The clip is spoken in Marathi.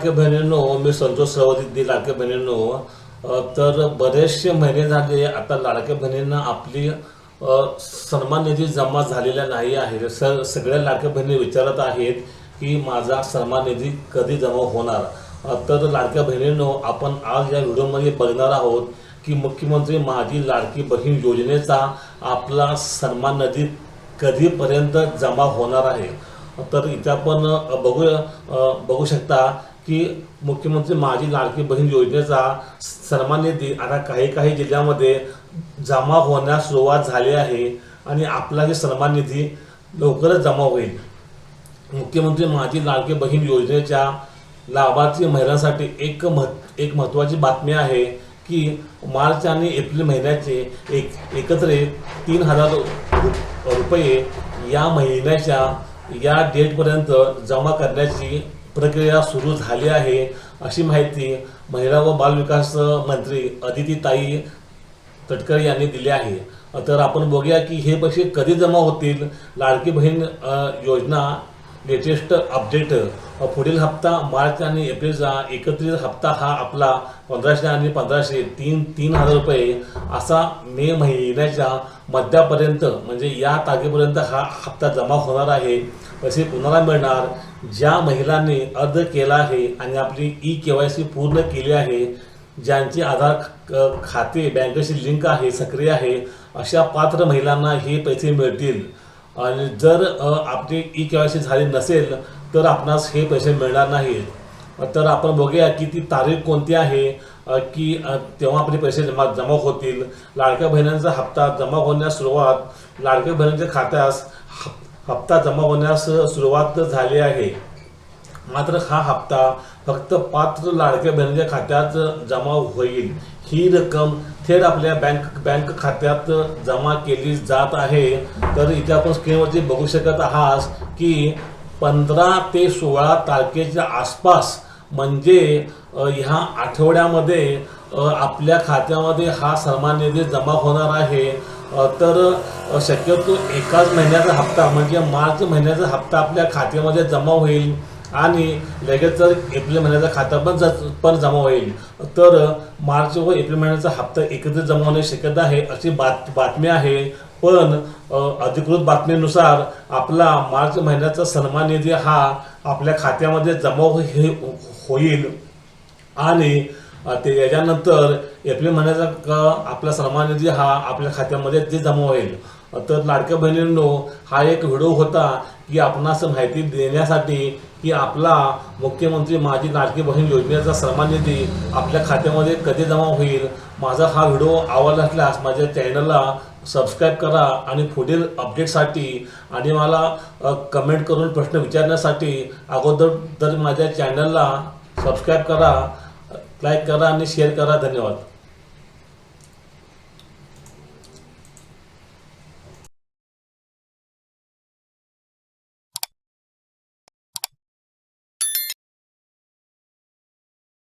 लाडके बहिणींनो, मी संतोष सवदी लाडके बहिणींनो, तर बरेचसे महिने झाले आता लाडक्या बहिणींना आपली सन्मान निधी जमा झालेला नाही आहे. सगळ्या लाडक्या बहिणी विचारत आहेत की माझा सन्मान निधी कधी जमा होणार. तर लाडक्या बहिणींनो, आपण आज या व्हिडिओमध्ये बघणार आहोत की मुख्यमंत्री माझी लाडकी बहीण योजनेचा आपला सन्मान निधी कधीपर्यंत जमा होणार आहे. तर इथे आपण बघू शकता की मुख्यमंत्री माझी लाडकी बहीण योजनेचा सन्मान निधी आता काही जिल्ह्यामध्ये जमा होण्यास सुरुवात झाली आहे आणि आपला हे सन्मान निधी लवकरच जमा होईल. मुख्यमंत्री माझी लाडकी बहीण योजनेच्या लाभार्थी महिलांसाठी एक महत्त्वाची बातमी आहे की मार्च आणि एप्रिल महिन्याचे एकत्रित 3,000 रुपये या महिन्याच्या या डेटपर्यंत जमा करण्याची प्रक्रिया सुरू झाली आहे, अशी माहिती महिला व बालविकास मंत्री अदितीताई तटकरे यांनी दिली आहे. तर आपण बघूया की हे पैसे कधी जमा होतील. लाडकी बहीण योजना लेटेस्ट अपडेट. पुढील हप्ता मार्च आणि एप्रिलचा एकत्रित हप्ता हा आपला 1,500 आणि 1,500 3,000 रुपये असा मे महिन्याच्या मध्यापर्यंत म्हणजे या तारखेपर्यंत हा हप्ता जमा होणार आहे. पैसे कुणाला मिळणार? ज्या महिलांनी अर्ज केला आहे आणि आपली KYC पूर्ण केली आहे, ज्यांचे आधार खाते बँकेशी लिंक आहे, सक्रिय आहे, अशा पात्र महिलांना हे पैसे मिळतील. आणि जर आपली KYC झाली नसेल तर आपणास हे पैसे मिळणार नाहीत. तर आपण बघूया की ती तारीख कोणती आहे की तेव्हा आपले पैसे जमा होतील. लाडक्या बहिणींचा हप्ता जमा होण्यास सुरुवात. लाडक्या बहिणींच्या खात्यास हप्ता जमा होण्यास सुरुवात झाली आहे. मात्र हा हप्ता फक्त पात्र लाडक्या बहिणींच्या खात्यात जमा होईल. ही रक्कम थेट आपल्या बँक खात्यात जमा केली जात आहे. तर इथे आपण स्क्रीनवरती बघू शकत आहात की 15 ते 16 तारखेच्या आसपास म्हणजे ह्या आठवड्यामध्ये आपल्या खात्यामध्ये हा सन्मान निधी जमा होणार आहे. तर शक्यतो एकाच महिन्याचा हप्ता म्हणजे मार्च महिन्याचा हप्ता आपल्या खात्यामध्ये जमा होईल आणि लगेच जर एप्रिल महिन्याचा खाता पण जमा होईल तर मार्च व एप्रिल महिन्याचा हप्ता एकत्रित जमा होण्याची शक्यता आहे, अशी बातमी आहे. पण अधिकृत बातमीनुसार आपला मार्च महिन्याचा सन्मान निधी हा आपल्या खात्यामध्ये जमा होईल आणि त्याच्यानंतर एप्रिल महिन्याचा आपला सन्मान निधी हा आपल्या खात्यामध्ये ते जमा होईल. तर लाडक्या बहिणींनो, हा एक व्हिडिओ होता की आपणास माहिती देण्यासाठी की आपला मुख्यमंत्री माझी लाडकी बहीण योजनेचा सन्मान निधी आपल्या खात्यामध्ये कधी जमा होईल. माझा हा व्हिडिओ आवडला असल्यास माझ्या चॅनलला सबस्क्राईब करा आणि पुढील अपडेटसाठी आणि मला कमेंट करून प्रश्न विचारण्यासाठी अगोदर तर माझ्या चॅनलला सबस्क्राईब करा, लाईक करा आणि शेअर करा. धन्यवाद.